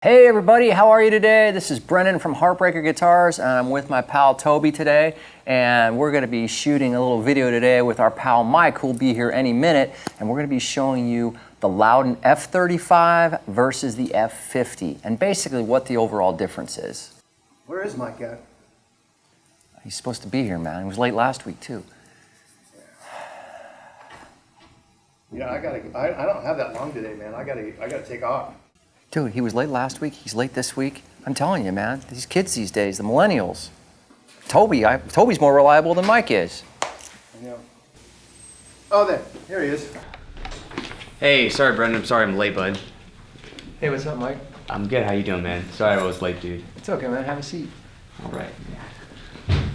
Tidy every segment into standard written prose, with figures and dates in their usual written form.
Hey everybody, how are you today? This is Brendan from Heartbreaker Guitars, and I'm with my pal Toby today, and we're going to be shooting a little video today with our pal Mike, who'll be here any minute, and we're going to be showing you the Lowden F35 versus the F50, and basically what the overall difference is. Where is Mike at? He's supposed to be here, man. He was late last week too. Yeah, I don't have that long today, man. I gotta take off. Dude, he was late last week, he's late this week. I'm telling you, man, these kids these days, the millennials. Toby's more reliable than Mike is. I know. Oh, here he is. Hey, sorry Brendan, I'm sorry I'm late, bud. Hey, what's up, Mike? I'm good, how you doing, man? Sorry I was late, dude. It's okay, man, have a seat. All right.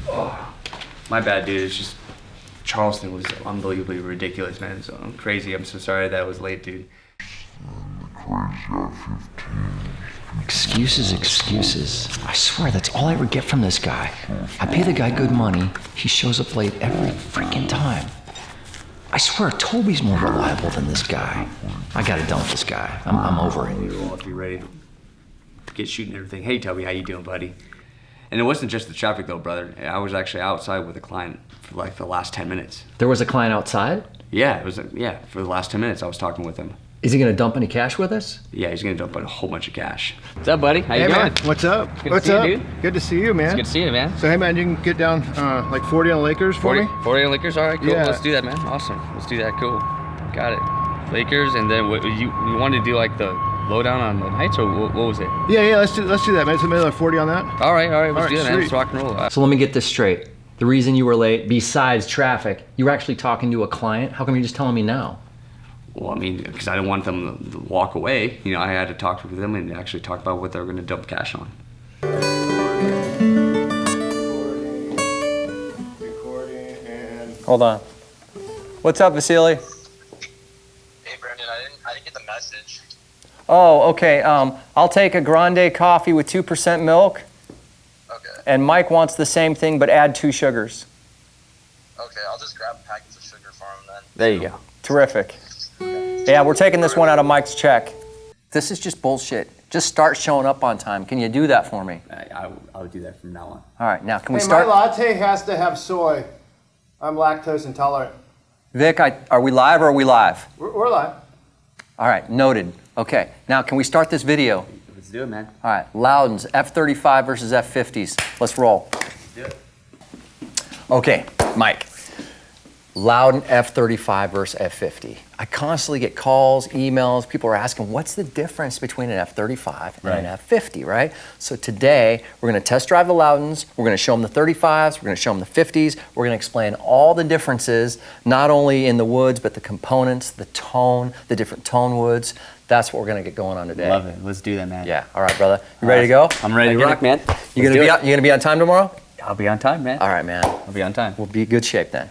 Oh, my bad, dude, it's just Charleston was unbelievably ridiculous, man, so I'm crazy. I'm so sorry that I was late, dude. Excuses, excuses. I swear that's all I ever get from this guy. I pay the guy good money, he shows up late every freaking time. I swear Toby's more reliable than this guy. I gotta dump this guy. I'm over it. We will all be ready to get shooting and everything. Hey Toby, how you doing, buddy? And it wasn't just the traffic though, brother. I was actually outside with a client for like the last 10 minutes. There was a client outside? Yeah, for the last 10 minutes I was talking with him. Is he gonna dump any cash with us? Yeah, he's gonna dump a whole bunch of cash. What's up, buddy? How you doing? Man, what's up? Good What's to see up? you, dude. Good to see you, man. It's good to see you, man. So hey, man, you can get down like 40 on the Lakers for me. 40 on Lakers, all right, cool. Yeah. Let's do that, man. Awesome. Let's do that. Cool. Got it. Lakers, and then you wanted to do like the lowdown on the Knights, or what was it? Yeah, let's do that, man. So maybe like 40 on that. All right, let's do that, man. sweet. Let's rock and roll. So let me get this straight. The reason you were late, besides traffic, you were actually talking to a client? How come you're just telling me now? Well, I mean, because I didn't want them to walk away. You know, I had to talk with them and actually talk about what they were going to dump cash on. Recording and... Hold on. What's up, Vasily? Hey Brendan, I didn't get the message. Oh, okay. I'll take a grande coffee with 2% milk, Okay. and Mike wants the same thing, but add 2 sugars. Okay, I'll just grab a package of sugar for him then. There you go. Terrific. Yeah, we're taking this one out of Mike's check. This is just bullshit. Just start showing up on time. Can you do that for me? I would do that from now on. All right, now can we Hey, start? my latte has to have soy. I'm lactose intolerant. Vic, are we live or are we live? We're live. All right, noted. Okay, now can we start this video? Let's do it, man. All right, Lowden's F35 versus F50s. Let's roll. Let's do it. Okay, Mike. Lowden F35 versus F50. I constantly get calls, emails, people are asking, what's the difference between an F35 and an F50, right? So today, we're gonna test drive the Lowdens, we're gonna show them the 35s, we're gonna show them the 50s, we're gonna explain all the differences, not only in the woods, but the components, the tone, the different tone woods. That's what we're gonna get going on today. Love it. Let's do that, man. Yeah, all right, brother. You ready to go? I'm ready to rock, man. You gonna be on time tomorrow? I'll be on time, man. All right, man. I'll be on time. We'll be in good shape then.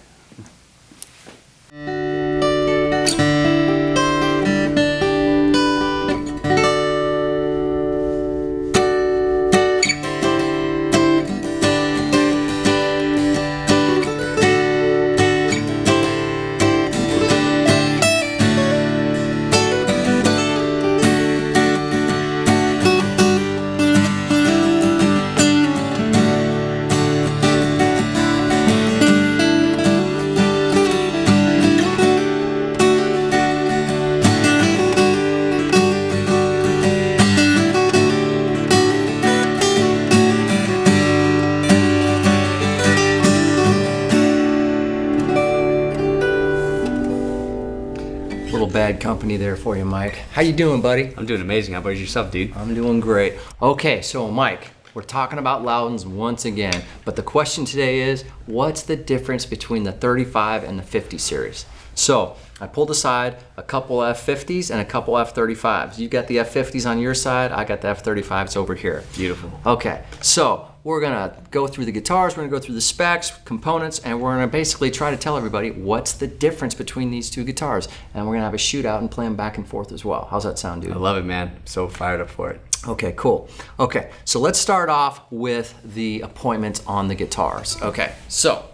Little bad company there for you, Mike. How you doing, buddy? I'm doing amazing. How about yourself, dude? I'm doing great. Okay, so Mike, we're talking about Lowdens once again, but the question today is, what's the difference between the 35 and the 50 series? So, I pulled aside a couple F50s and a couple F35s. You got the F50s on your side, I got the F35s over here. Beautiful. Okay, so we're gonna go through the guitars, we're gonna go through the specs, components, and we're gonna basically try to tell everybody what's the difference between these two guitars. And we're gonna have a shootout and play them back and forth as well. How's that sound, dude? I love it, man. I'm so fired up for it. Okay, cool. Okay, so let's start off with the appointments on the guitars. Okay, so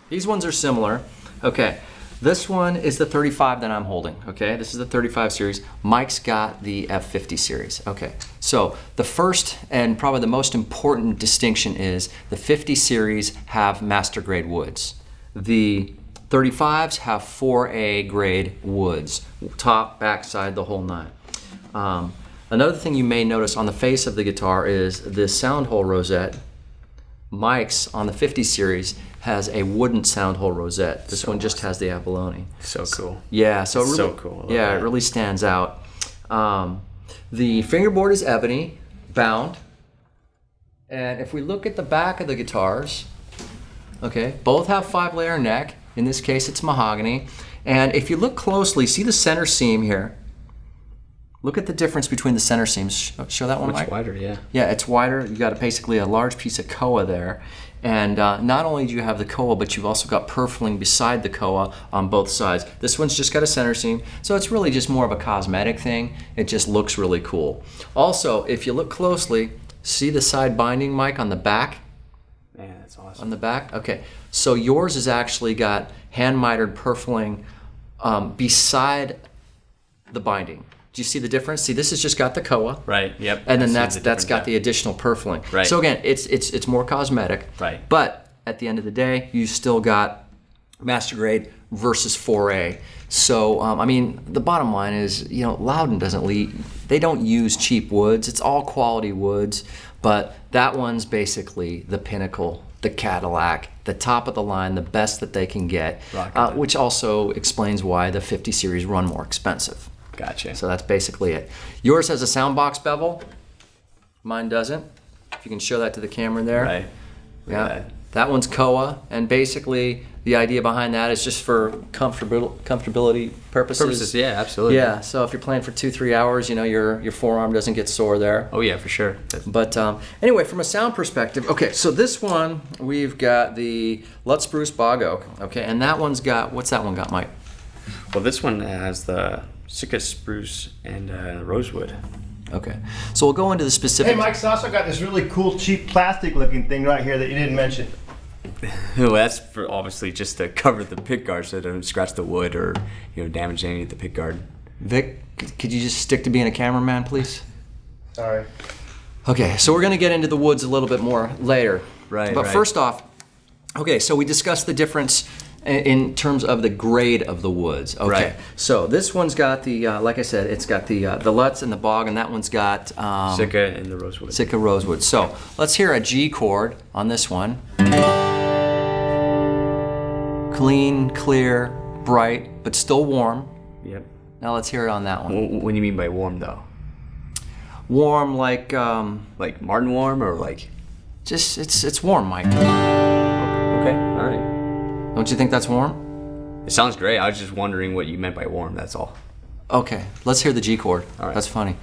these ones are similar. Okay, This one is the 35 that I'm holding, okay? This is the 35 series. Mike's got the F50 series, okay? So the first and probably the most important distinction is the 50 series have master grade woods. The 35s have 4A grade woods, top, back, side, the whole nine. Another thing you may notice on the face of the guitar is this sound hole rosette. Mike's on the 50 series has a wooden sound hole rosette. This one just has the abalone. So cool. Yeah, so it really, so cool. Yeah, it really stands out. The fingerboard is ebony, bound. And if we look at the back of the guitars, okay, both have 5-layer neck. In this case, it's mahogany. And if you look closely, see the center seam here. Look at the difference between the center seams. Show that one, Much Mike. wider, yeah. Yeah, it's wider. You got basically a large piece of koa there. And not only do you have the koa, but you've also got purfling beside the koa on both sides. This one's just got a center seam, so it's really just more of a cosmetic thing. It just looks really cool. Also, if you look closely, see the side binding, Mike, on the back? Man, that's awesome. On the back? Okay. So yours has actually got hand-mitered purfling beside the binding. Do you see the difference? See, this has just got the koa. Right, yep. And then I see that's got difference, the additional purfling. Right. So again, it's more cosmetic. Right. But at the end of the day, you still got master grade versus 4A. So I mean, the bottom line is, you know, Lowden they don't use cheap woods. It's all quality woods, but that one's basically the pinnacle, the Cadillac, the top of the line, the best that they can get, which also explains why the 50 series run more expensive. Gotcha. So that's basically it. Yours has a sound box bevel. Mine doesn't. If you can show that to the camera there. Right. Yeah. That one's koa, and basically the idea behind that is just for comfortability purposes. Yeah, absolutely. Yeah. So if you're playing for 2-3 hours, you know your forearm doesn't get sore there. Oh yeah, for sure. But anyway, from a sound perspective, okay, so this one, we've got the Lut Spruce Bog Oak, okay, and that one's got, what's that one got, Mike? Well, this one has the Sitka Spruce and Rosewood. Okay, so we'll go into the specifics. Hey, Mike's also got this really cool, cheap plastic-looking thing right here that you didn't mention. Well, that's for obviously just to cover the pick guard so it doesn't scratch the wood or, you know, damage any of the pick guard. Vic, could you just stick to being a cameraman, please? Sorry. Okay, so we're going to get into the woods a little bit more later. Right, But right. first off, okay, so we discussed the difference in terms of the grade of the woods. Okay, Right. so this one's got the, like I said, it's got the Lutz and the Bog, and that one's got Sitka and the Rosewood. Sitka Rosewood. So let's hear a G chord on this one. Clean, clear, bright, but still warm. Yep. Now let's hear it on that one. What do you mean by warm though? Warm, like Like Martin warm or like? just it's warm, Mike. Okay, all right. Don't you think that's warm? It sounds great. I was just wondering what you meant by warm. That's all. Okay, let's hear the G chord. All right. That's funny.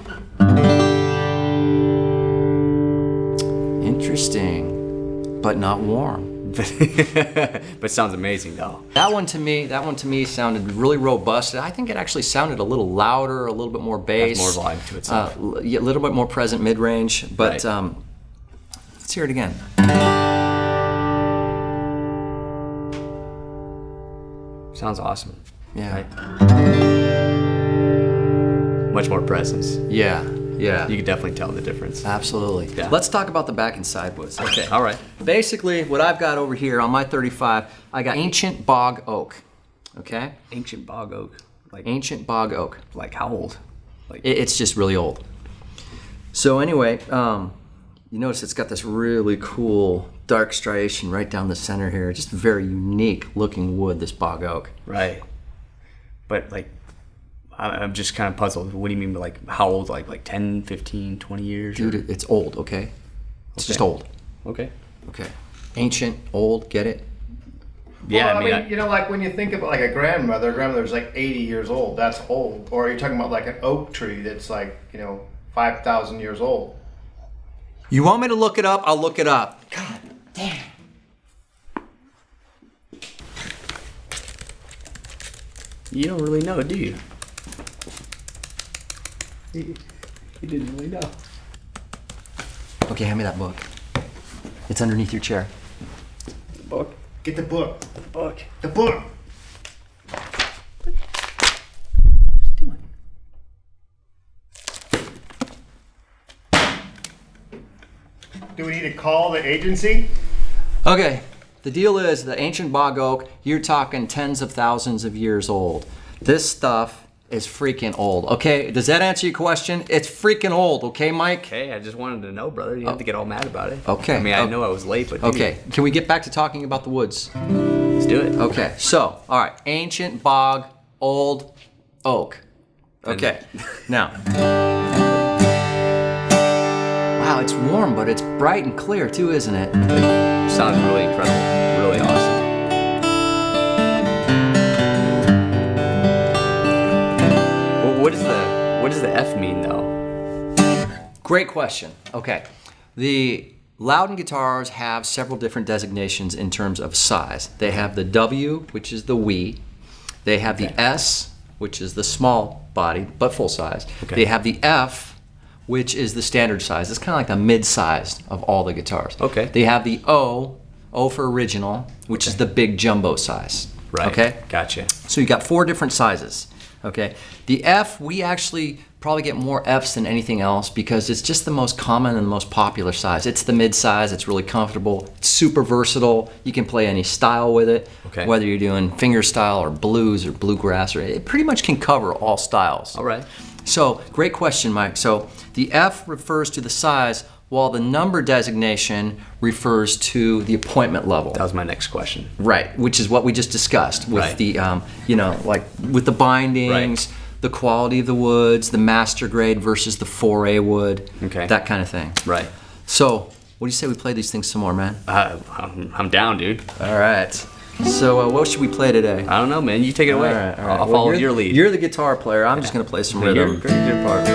Interesting, but not warm. But sounds amazing though. That one to me sounded really robust. I think it actually sounded a little louder, a little bit more bass. Has more volume to itself. Yeah, a little bit more present mid-range. But Right. let's hear it again. Sounds awesome. Yeah. Right? Much more presence. Yeah. Yeah. You can definitely tell the difference. Absolutely. Yeah. Let's talk about the back and side woods. Okay. All right. Basically, what I've got over here on my 35, I got ancient bog oak. Okay? Ancient bog oak. Like Ancient bog oak. like how old? Like It's just really old. So anyway, you notice it's got this really cool dark striation right down the center here. Just very unique looking wood, this bog oak. right. But like I'm just kind of puzzled. What do you mean by like how old? Like 10, 15, 20 years? or- Dude, it's old, okay? It's just Okay. old. Okay. Okay. Ancient, old, get it? Yeah, Well, I mean, you know, like when you think about like a grandmother's like 80 years old. That's old. Or you're talking about like an oak tree that's like, you know, 5,000 years old. You want me to look it up? I'll look it up. God damn. you don't really know, do you? You didn't really know. Okay, hand me that book. It's underneath your chair. Book. Get the book. Book. The book. Do we need to call the agency? Okay, the deal is the ancient bog oak, you're talking tens of thousands of years old. This stuff is freaking old. Okay, does that answer your question? It's freaking old, okay, Mike? Hey, I just wanted to know, brother. You don't have to get all mad about it. Okay. I mean, I know I was late, but dude, Okay, can we get back to talking about the woods? let's do it. Okay, so, all right, ancient bog, old oak. Okay, now. Wow, it's warm, but it's bright and clear too, isn't it? Sounds really incredible. Really awesome. Well, what does the F mean though? Great question. Okay, the Lowden guitars have several different designations in terms of size. They have the W, which is the wee. They have the S, which is the small body, but full size. Okay. They have the F, which is the standard size. It's kind of like the mid-sized of all the guitars. Okay. They have the O for original, which is the big jumbo size. Right. Okay. Gotcha. So you got 4 different sizes. Okay. The F, we actually probably get more Fs than anything else because it's just the most common and the most popular size. It's the mid-size. It's really comfortable. It's super versatile. You can play any style with it. Okay. Whether you're doing finger style or blues or bluegrass, or it pretty much can cover all styles. All right. So, great question, Mike. So, the F refers to the size, while the number designation refers to the appointment level. That was my next question. Right, which is what we just discussed with Right. the, like with the bindings, Right. the quality of the woods, the master grade versus the 4A wood, Okay. that kind of thing. Right. So, what do you say we play these things some more, man? I'm down, dude. All right. So, what should we play today? I don't know, man. You take it away. All right. I'll Well, follow you're- your lead. You're the guitar player. I'm just going to play some You're rhythm. good part.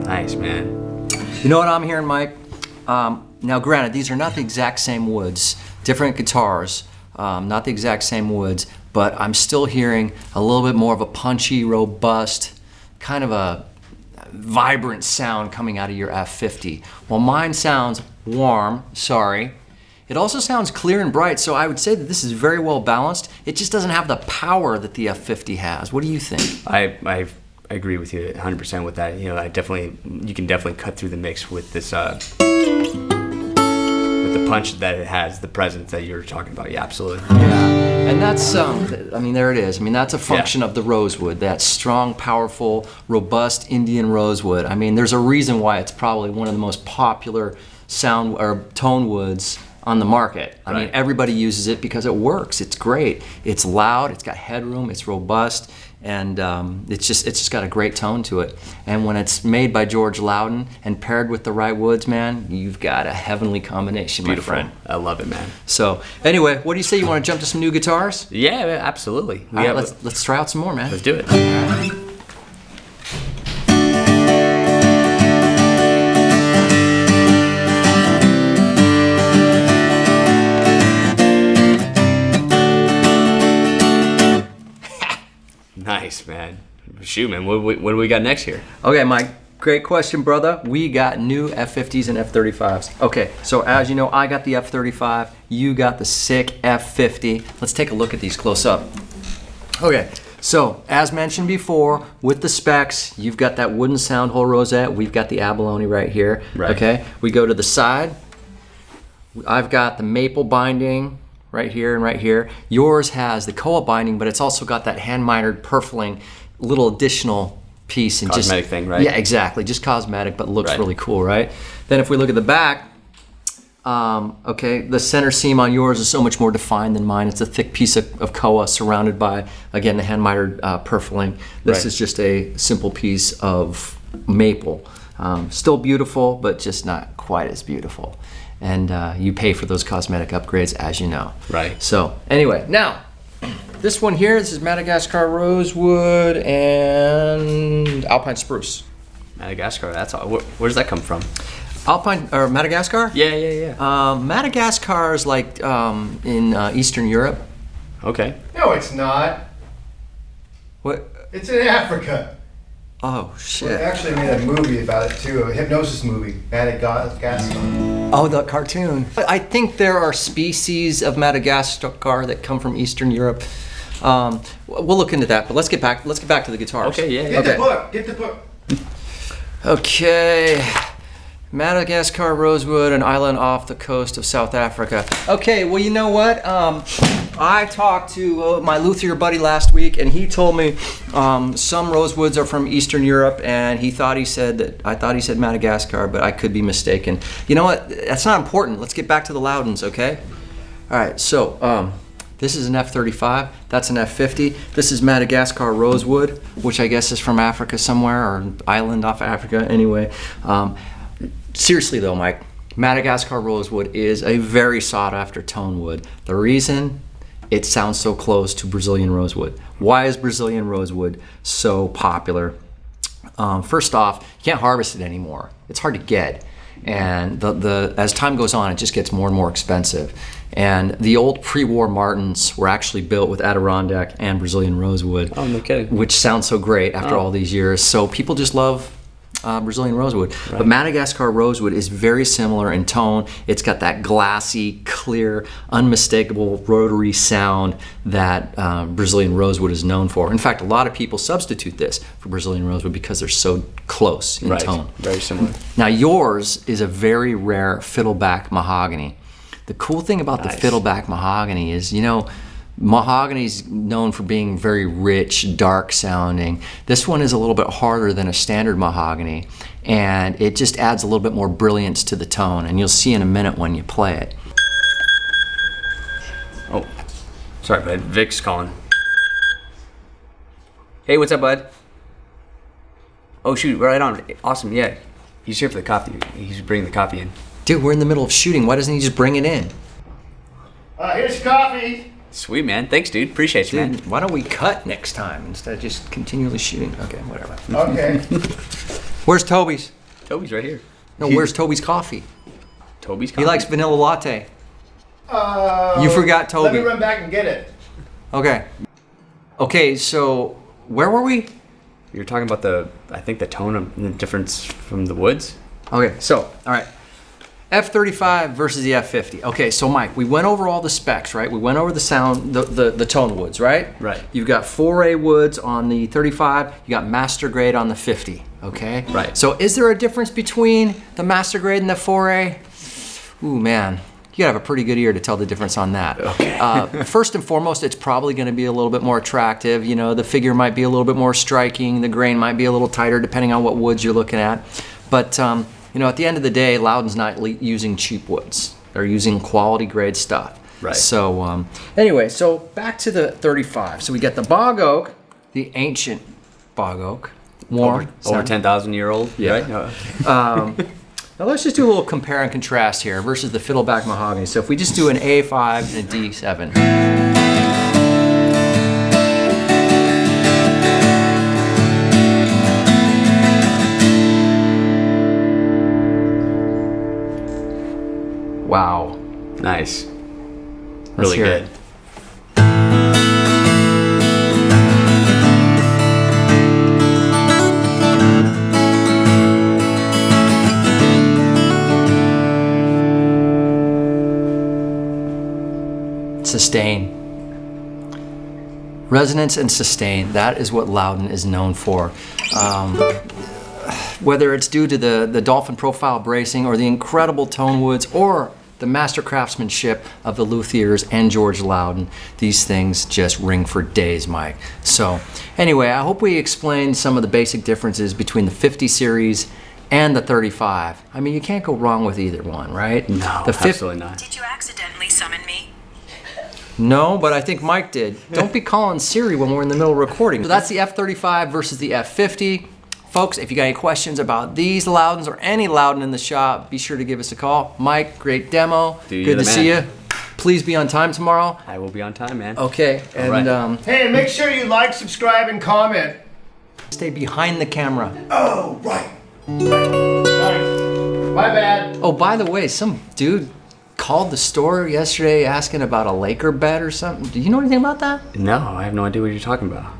Nice, man. You know what I'm hearing, Mike? Now, granted, these are not the exact same woods, different guitars, not the exact same woods, but I'm still hearing a little bit more of a punchy, robust, kind of a vibrant sound coming out of your F50. Well, mine sounds warm, sorry. It also sounds clear and bright, so I would say that this is very well balanced. It just doesn't have the power that the F50 has. What do you think? I agree with you 100% with that. You know, you can definitely cut through the mix with this, with the punch that it has, the presence that you're talking about. Yeah, absolutely. Yeah, and that's, I mean, there it is. I mean, that's a function of the rosewood, that strong, powerful, robust Indian rosewood. I mean, there's a reason why it's probably one of the most popular sound or tone woods on the market. I mean, Right. everybody uses it because it works. It's great. It's loud. It's got headroom. It's robust, and it's just got a great tone to it. And when it's made by George Lowden and paired with the right woods, man, you've got a heavenly combination, Beautiful. my friend. I love it, man. So, anyway, what do you say? You want to jump to some new guitars? Yeah, absolutely. All right, let's try out some more, man. Let's do it. Nice, man. Shoot, man. What do we got next here? Okay, Mike. Great question, brother. We got new F50s and F35s. Okay, so as you know, I got the F35. You got the sick F50. Let's take a look at these close up. Okay, so as mentioned before, with the specs, you've got that wooden sound hole rosette. We've got the abalone right here. Right. Okay, we go to the side. I've got the maple binding right here and right here. Yours has the koa binding, but it's also got that hand mitered purfling little additional piece and Cosmetic just thing, right? Yeah, exactly. Just cosmetic, but looks Right. really cool, right? Then if we look at the back, okay, the center seam on yours is so much more defined than mine. It's a thick piece of koa surrounded by, again, the hand mitered purfling. This Right. is just a simple piece of maple. Still beautiful, but just not quite as beautiful. And you pay for those cosmetic upgrades, as you know. Right. So anyway, now This one here, this is Madagascar rosewood and Alpine spruce. Madagascar, that's all. Where does that come from? Alpine, or Madagascar? Yeah. Madagascar is like in Eastern Europe. Okay. No, it's not. What? It's in Africa. Oh, They shit. actually made a movie about it too, a hypnosis movie, Madagascar. Oh, the cartoon. I think there are species of Madagascar that come from Eastern Europe. We'll look into that, but let's get back to the guitars. Okay, yeah. Get the book. Get the book. Okay. Madagascar rosewood, an island off the coast of South Africa. Okay, well, you know what? I talked to my luthier buddy last week, and he told me some rosewoods are from Eastern Europe, and I thought he said Madagascar, but I could be mistaken. You know what? That's not important. Let's get back to the Lowdens, okay? All right, so this is an F35. That's an F50. This is Madagascar rosewood, which I guess is from Africa somewhere, or an island off Africa. Anyway. Seriously though, Mike, Madagascar rosewood is a very sought after tone wood. The reason it sounds so close to Brazilian rosewood. Why is Brazilian rosewood so popular? First off, you can't harvest it anymore. It's hard to get. And as time goes on, it just gets more and more expensive. And the old pre-war Martins were actually built with Adirondack and Brazilian rosewood. Oh, no kidding. Which sounds so great after all these years. So people just love Brazilian rosewood. Right. But Madagascar rosewood is very similar in tone. It's got that glassy, clear, unmistakable rotary sound that Brazilian rosewood is known for. In fact, a lot of people substitute this for Brazilian rosewood because they're so close in tone. Very similar. Now yours is a very rare fiddleback mahogany. The cool thing about the fiddleback mahogany is, you know, mahogany's known for being very rich, dark sounding. This one is a little bit harder than a standard mahogany, and it just adds a little bit more brilliance to the tone, and you'll see in a minute when you play it. Oh, sorry, bud. Vic's calling. Hey, what's up, bud? Oh, shoot, right on. Awesome, yeah. He's here for the coffee. He's bringing the coffee in. Dude, we're in the middle of shooting. Why doesn't he just bring it in? Here's your coffee. Sweet, man. Thanks, dude. Appreciate you, man. Dude, why don't we cut next time instead of just continually shooting? Okay, whatever. Okay. Where's Toby's? Toby's right here. No, where's Toby's coffee? Toby's coffee? He likes vanilla latte. You forgot Toby. Let me run back and get it. Okay. Okay, so where were we? You're talking about I think the tone of the difference from the woods? Okay, so, all right. F35 versus the F50. Okay, so Mike, we went over all the specs, right? We went over the sound, the tone woods, right? Right. You've got 4A woods on the 35, you got master grade on the 50, okay? Right. So is there a difference between the master grade and the 4A? Ooh, man, you gotta have a pretty good ear to tell the difference on that. Okay. First and foremost, it's probably gonna be a little bit more attractive. You know, the figure might be a little bit more striking, the grain might be a little tighter depending on what woods you're looking at. But, you know, at the end of the day, Lowden's not using cheap woods. They're using quality grade stuff. Right. So anyway, so back to the 35. So we got the bog oak, the ancient bog oak, warm. Over 10,000-year-old? Yeah. Right? No. Now let's just do a little compare and contrast here versus the fiddleback mahogany. So if we just do an A5 and a D7. Wow. Nice. Let's Really hear good. it. Sustain. Resonance and sustain, that is what Lowden is known for. Whether it's due to the dolphin profile bracing or the incredible tone woods or the master craftsmanship of the luthiers and George Lowden, these things just ring for days, Mike. So anyway, I hope we explained some of the basic differences between the 50 series and the 35. I mean, you can't go wrong with either one, right? No, the absolutely not. Did you accidentally summon me? No, but I think Mike did. Don't be calling Siri when we're in the middle of recording. So that's the F35 versus the F50. Folks, if you got any questions about these Lowdens or any Lowden in the shop, be sure to give us a call. Mike, great demo. Dude, Good you're to the see man. you. please be on time tomorrow? I will be on time, man. Okay, and right. Hey, and make sure you like, subscribe, and comment. stay behind the camera. Oh, right. Nice. My bad. Oh, by the way, some dude called the store yesterday asking about a Laker bet or something. Do you know anything about that? No, I have no idea what you're talking about.